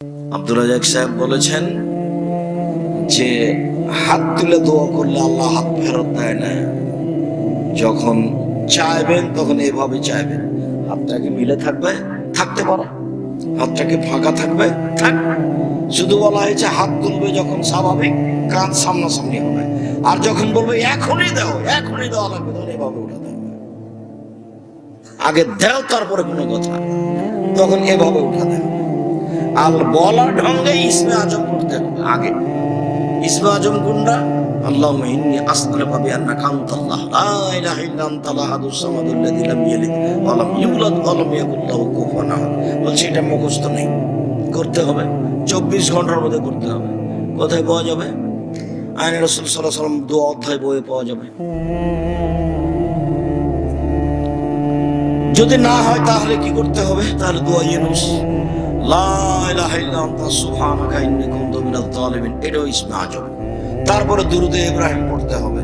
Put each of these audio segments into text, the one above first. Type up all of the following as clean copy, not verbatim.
আব্দুল রাজাক সাহেব বলেছেন যে হাত তুলে দোয়া করলে আল্লাহ হাত ফেরত দেয় না। যখন চাইবেন তখন এভাবে চাইবেন, হাতটাকে মিলে থাকবে, থাকতে পারো, হাতটাকে ফাঁকা থাকবে, থাক। শুধু বলা হয়েছে হাত তুলবে যখন স্বাভাবিক কাঁধ সামনাসামনি হবে, আর যখন বলবে এখনই দাও, এখনই দেওয়া লাগবে, তখন এভাবে উঠাতে হবে। আগে দেও তারপরে কোনো কথা, তখন এভাবে উঠাতে হবে। আর বলা ঢঙ্গে ইসমে আজম করতে হবে। আগে ইসমে আজম কোনটা? আল্লাহুম্মা ইন্নী আসআলুকা বিআন্নাকা আনতাল্লাহ লা ইলাহা ইল্লা আনতাল আহাদুস সামাদুল্লাযী লাম ইয়ালিদ ওয়া লাম ইউলাদ ওয়া লাম ইয়াকুল লাহু কুফুয়ান আহাদ। বলছি এটা মুখস্থ নেই, করতে হবে 24 ঘন্টার মধ্যে করতে হবে। কোথায় পাওয়া যাবে? আইনে রাসূল সাল্লাল্লাহু আলাইহি ওয়াসাল্লাম দোয়া অধ্যায় বইয়ে পাওয়া যাবে। যদি না হয় তাহলে কি করতে হবে? তাহলে দোয়া ইউনুস, লা ইলাহা ইল্লা আনতা সুবহানাকা ইন্নী কুনতু মিনাজ জালিমিন, এটাও ইসমে আজম। তারপরে দুরুদে ইব্রাহিম পড়তে হবে,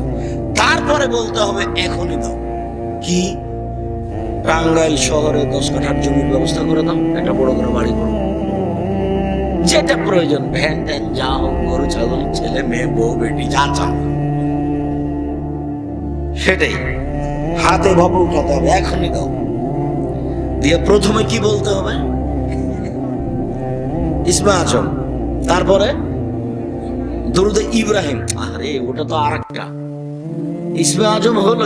তারপরে বলতে হবে এখনই দাও। কি? টাঙ্গাইল শহরে 10 কাঠার জমির ব্যবস্থা করে দাও, একটা বড় করে বাড়ি করো, যেটা প্রয়োজন, ভ্যান ট্যান যা হোক, গরু ছাগল, ছেলে মেয়ে, বউ বেটি, যা চান সেটাই হাতে ভাবে উঠাতে হবে, এখনই দাও। দিয়ে প্রথমে কি বলতে হবে? ইসমে আজম, তারপরে দুরুদে ইব্রাহিম। আরে ওটা তো আরেকটা। ইসমে আজম হলো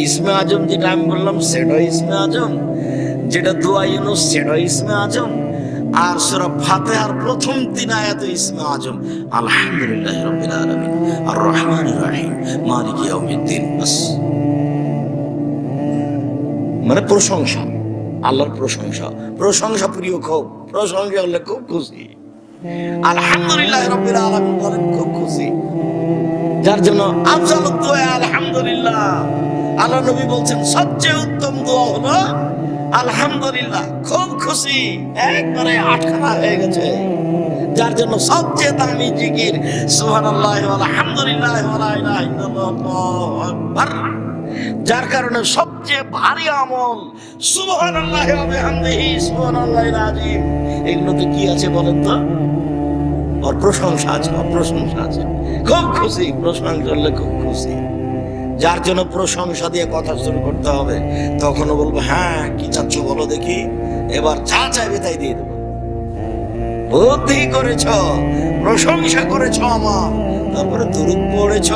ইসমে আজম, যেটা আমি বললাম সেটা ইসমে আজম, যেটা দোয়া ইউনুস সেটা ইসমে আজম, আর সূরা ফাতিহার প্রথম 3 আয়াত ইসমে আজম। আলহামদুলিল্লাহি রাব্বিল আলামিন আর রহমানির রহিম মালিকি ইয়াউমিদ্দিন। বাস, মানে প্রশংসা, আল্লাহর প্রশংসা, প্রশংসা প্রিয়, খুব প্রশংসা হলে খুব খুশি। আলহামদুলিল্লাহি রাব্বিল আলামিন বলেন খুব খুশি, যার জন্য আফজালুদ দোয়া আলহামদুলিল্লাহ। আল্লাহ নবী বলছেন সবচেয়ে উত্তম দোয়া হলো আলহামদুলিল্লাহ। খুব খুশি, একবারে আটখানা হয়ে গেছে, যার জন্য সবচেয়ে দামি জিকির সুবহানাল্লাহ ওয়া আলহামদুলিল্লাহ ওয়া লা ইলাহা ইল্লাল্লাহ আল্লাহু আকবার। যার কারণে সবচেয়ে ভারী আমল সুবহানাল্লাহ ওয়া বিহামদিহি সুবহানাল্লাহিল আযীম। এগুলোতে কি আছে বলেন তো? ওর প্রশংসা আছে, ওর প্রশংসা আছে। খুব খুশি, প্রশংসা করলে খুব খুশি, যার জন্য প্রশংসা দিয়ে কথা শুরু করতে হবে। তখনও বলবো হ্যাঁ কি চাচ্ছ বলো দেখি, এবার যা চাইবে তাই দিয়ে দেবো। বুদ্ধি করেছ, প্রশংসা করেছ আমার, তারপরে দুরূদ পড়েছ।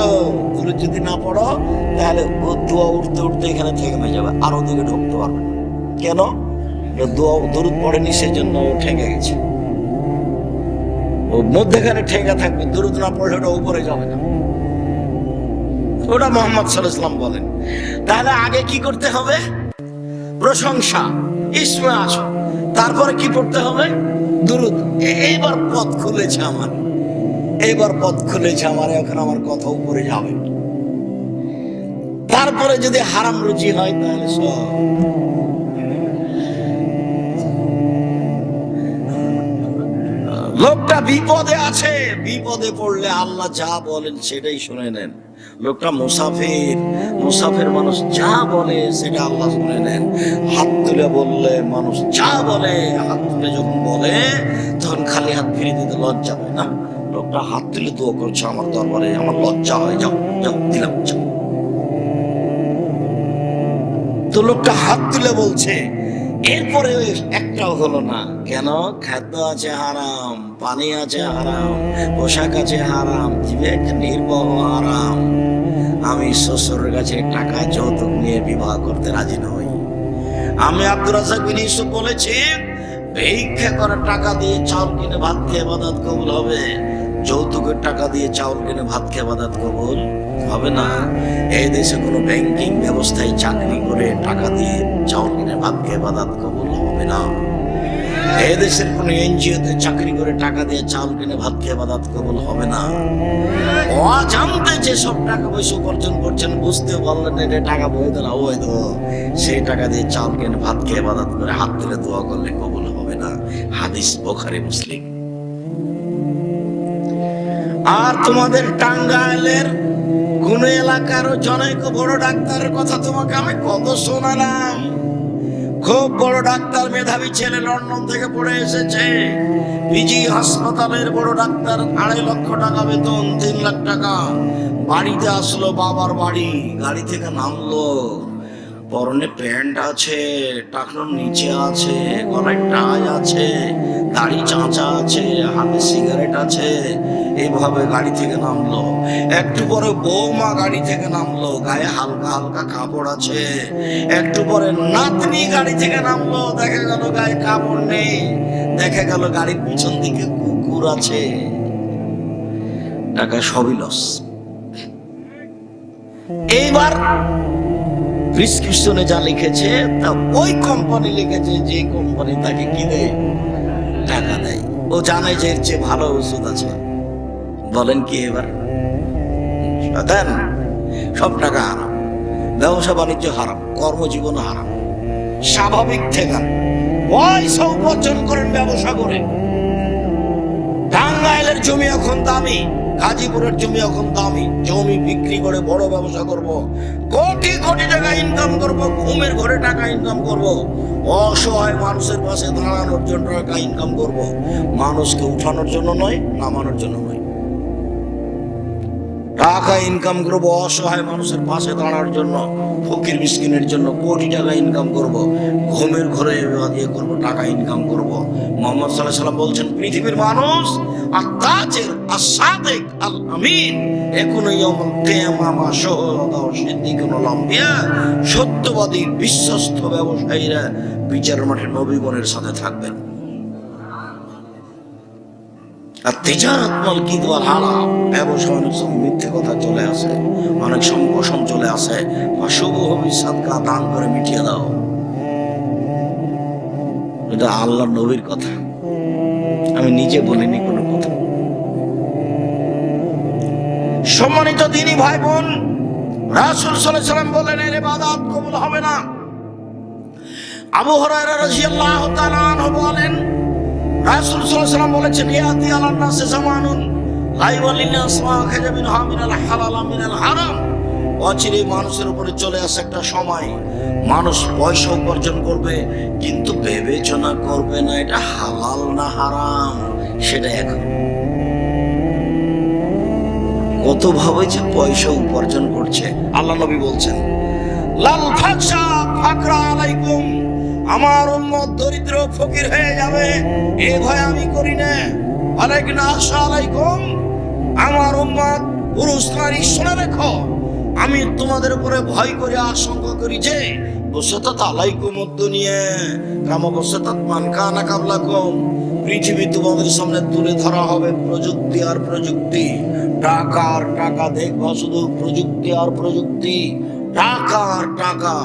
দুরূদ যদি না পড়ো তাহলে দোয়া উঠতে উঠতে এখানে থেমে যাবে, আর ওদিকে ঢুকতে পারবে। কেন? দোয়া দুরূদ পড়েনি, সেজন্য ও ঠেকে গেছে, ও মধ্যেখানে ঠেকা থাকবে। দুরূদ না পড়লে ওটা উপরে যাবে না, ওটা মুহাম্মদ সাল্লাল্লাহু আলাইহি ওয়াসাল্লাম বলেন। তাহলে আগে কি করতে হবে? প্রশংসা, ইসমে আজম, তারপরে কি পড়তে হবে? দুরূদ। এইবার পথ খুলেছে আমার, এইবার পথ খুলেছে আমার, এখন আমার কথা উপরে যাবে। তারপরে যদি হারাম রুচি হয় তাহলে সব। লোকটা বিপদে আছে, বিপদে পড়লে আল্লাহ যা বলেন সেটাই শুনে নেন। লোকটা মুসাফির, মুসাফির মানুষ যা বলে সেটা আল্লাহ শুনে নেন। হাত তুলে বললে মানুষ যা বলে, হাত তুলে যখন বলে তখন খালি হাত ফিরে দিতে লজ্জা হয় না। লোকটা হাত তুলে দোয়া করছে আমার দরবারে, আমার লজ্জা হয়, যাও যাও দিলাম, যাও। তো লোকটা হাত তুলে বলছে, এরপরে একটাও হলো না। কেন? খাদ্য আছে হারাম, পানি আছে হারাম, পোশাক আছে হারাম, বিবেক নির্বাহ হারাম। আমি শ্বশুরের কাছে টাকা যৌতুক নিয়ে বিবাহ করতে রাজি নই। আমি আব্দুর রাজ্জাক বিন ইউসুফ বলেছি, ভিক্ষা করে টাকা দিয়ে চাউল কিনে ভাত খেয়ে ইবাদত কবুল হবে, যৌতুকের টাকা দিয়ে চাউল কিনে ভাত খেয়ে ইবাদত কবুল হবে না। এই দেশে কোনো ব্যাংকিং ব্যবস্থায় চাকরি করে টাকা দিয়ে চাউল কিনে ভাত খেয়ে ইবাদত কবুল হবে না। এই দেশের কোনো এনজিওতে চাকরি করে টাকা দিয়ে চাউল কিনে ভাত খেয়ে ইবাদত কবুল হবে না। অজান্তে যেসব টাকা পয়সা উপার্জন করছেন, বুঝতে পারলেন এটা টাকা বৈধ না অবৈধ, সেই টাকা দিয়ে চাউল কিনে ভাত খেয়ে ইবাদত করে হাত তুলে দোয়া করলে কবুল হবে না। হাদিস বুখারী মুসলিম। আর তোমাদের টাঙ্গাইলের কোন এলাকার জনৈক বড় ডাক্তারের কথা তোমাকে আমি কত শোনালাম, খুব বড় ডাক্তার, মেধাবী ছেলে, লন্ডন থেকে পড়ে এসেছে, পিজি হাসপাতালের বড় ডাক্তার, 2.5 লক্ষ টাকা বেতন, 3 লাখ টাকা। বাড়িতে আসলো, বাবার বাড়ি, গাড়ি থেকে নামলো, পরনে প্যান্ট আছে, টাকনোর নিচে আছে, গলায় টাই আছে, দাড়ি চাঁচা আছে, হাতে সিগারেট আছে, এইভাবে গাড়ি থেকে নামলো। একটু পরে বৌমা গাড়ি থেকে নামলো, গায়ে হালকা হালকা কাপড় আছে। একটু পরে নাতনি গাড়ি থেকে নামলো, দেখা গেল গায়ে কাপড় নেই, দেখা গেল গাড়ির পিছন দিকে কুকুর আছে। টাকা সবই লস। এইবার প্রেসক্রিপশনে যা লিখেছে তা ওই কোম্পানি লিখেছে যে কোম্পানি তাকে কি দেয়, টাকা দেয়। ও জানে যে এর চেয়ে ভালো ওষুধ আছে। বলেন কি এবার? দেন, সব টাকা হারাম, ব্যবসা বাণিজ্য হারাম, কর্মজীবন হারাম। স্বাভাবিক থেকে পয়সা উপার্জন করেন ব্যবসা করে। টাঙ্গাইলের জমি এখন দামি, গাজীপুরের জমি এখন দামি। জমি বিক্রি করে বড় ব্যবসা করব, কোটি কোটি টাকা ইনকাম করব, ঘুমের ঘরে টাকা ইনকাম করব, অসহায় মানুষের পাশে দাঁড়ানোর জন্য টাকা ইনকাম করব। মানুষকে উঠানোর জন্য নয়, নামানোর জন্য নয়। টাকা ইনকাম করব অসহায় মানুষের পাশে দাঁড়ানোর জন্য, ফকির মিসকিনের জন্য কোটি টাকা ইনকাম করব, ঘুমের ঘরে ইয়ে করব, টাকা ইনকাম করব। মুহাম্মদ সাল্লাল্লাহু আলাইহি ওয়াসাল্লাম বলছেন, পৃথিবীর মানুষ আত-তাজির আস-সাদিক আল-আমিন ইয়াকুনু ইয়াউমাল কিয়ামাহ মা শুহাদা ওয়া সিদ্দিকুন ওয়াল আম্বিয়া, সত্যবাদী বিশ্বস্ত ব্যবসায়ীরা বিচারের মাঠে নবীগণের সাথে থাকবেন। আর তিজারাত মাল কিদ ওয়াল হারাম, ব্যবসা অনেক সময় মিথ্যে কথা চলে আসে, অনেক সময় কসম চলে আসে। শুভ হবি সাদকা, দান করে মিটিয়ে দাও। এটা আল্লাহর নবীর কথা, আমি নিজে বলিনি কোনো কথা। সম্মানিত দিনী ভাই বোন, রাসূল সাল্লাল্লাহু আলাইহি ওয়াসাল্লাম বলেন, এর ইবাদত কবুল হবে না। আবু হুরায়রা রাদিয়াল্লাহু তাআলা আনহু বলেন, রাসূল সাল্লাল্লাহু আলাইহি ওয়াসাল্লাম বলেছেন, ইয়াতি আলান নাসি জামানুন লা ইয়াওয়ালিন আসমা খাজা মিন হামিনাল হালাল মিনাল হারাম। অচিরে মানুষের উপরে চলে আসে একটা সময়, মানুষ পয়সা উপার্জন করবে কিন্তু বিবেচনা করবে না এটা হালাল না হারাম। সেটা এখন কত ভাবে যে পয়সা উপার্জন করছে। আল্লাহ নবী বলছেন, লাল ফাকশা ফাকরা আলাইকুম, আমার উম্মত দরিদ্র ফকির হয়ে যাবে এ ভয় আমি করি না। আলাইকুম আসসালামাইকুম, আমার উম্মত পুরুষ নারী শুনে রেখো, আমি তোমাদের উপরে ভয় করে আশঙ্কা করি যে বসতাত আলাইকুম দুনিয়া কামা বসতাত মান কানা কাবলাকুম, পৃথিবী তোমাদের সামনে তুলে ধরা হবে প্রযুক্তি আর প্রযুক্তি, টাকা আর টাকা। দেখবা শুধু প্রযুক্তি আর প্রযুক্তি, টাকা আর টাকা।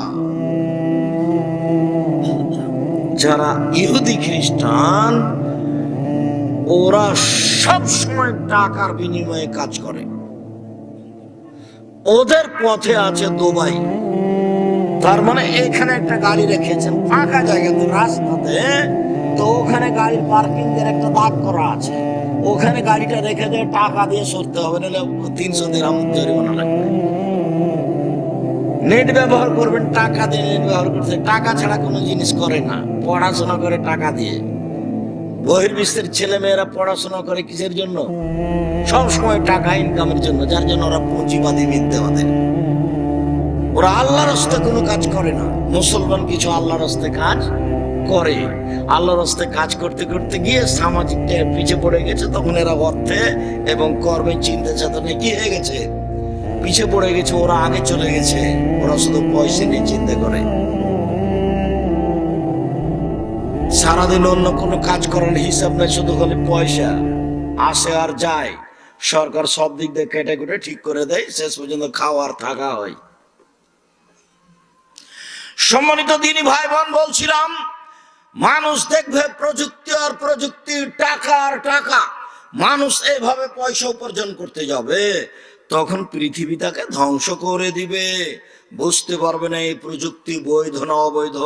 যারা ইহুদি খ্রিস্টান ওরা সব সময় টাকার বিনিময়ে কাজ করে। ওদের পথে আছে দুবাই। তার মানে এখানে একটা গাড়ি রেখেছেন ফাঁকা জায়গাতে রাস্তাতে, তো ওখানে গাড়ির পার্কিং এর একটা দাগ করা আছে, ওখানে গাড়িটা রেখে দিয়ে টাকা দিয়ে সরতে হবে, নাহলে 300 দিরহাম জরিমানা লাগবে। নেট ব্যবহার করবেন টাকা দিয়ে, নেট ব্যবহার করতে টাকা ছাড়া কোনো জিনিস করে না। পড়াশোনা করে টাকা দিয়ে, বহির্বিশ্বের ছেলে মেয়েরা পড়াশোনা করে কিসের জন্য? সব সময় টাকা ইনকামের জন্য, যার জন্য ওরা পুঁজিবাদী মিথ্যাবাদী। ওরা আল্লাহর রাস্তায় কোনো কাজ করে না। মুসলমান কিছু আল্লাহর রাস্তায় কাজ করে, আল্লাহর রাস্তায় কাজ করতে করতে গিয়ে সামাজিক পিছিয়ে পড়ে গেছে, তখন এরা অর্থে এবং কর্মে চিন্তা চেতনে কি হয়ে গেছে, পিছিয়ে পড়ে গেছে। ওরা আগে চলে গেছে, ওরা শুধু পয়সা নিয়ে চিন্তা করে। সারাদিন অন্য কোনো কাজ করার হিসাব নেই, শুধু খালি পয়সা আসে আর যায়। সরকার সব দিক দিয়ে কেটে কুটে ঠিক করে দেয়, শেষ পর্যন্ত খাওয়ার থাকা হয়। সম্মানিত দিনী ভাই বোন, বলছিলাম মানুষ দেখবে প্রযুক্তি আর প্রযুক্তি, টাকা আর টাকা। মানুষ এভাবে পয়সা উপার্জন করতে যাবে, তখন পৃথিবী তাকে ধ্বংস করে দিবে। বুঝতে পারবে না এই প্রযুক্তি বৈধ না অবৈধ।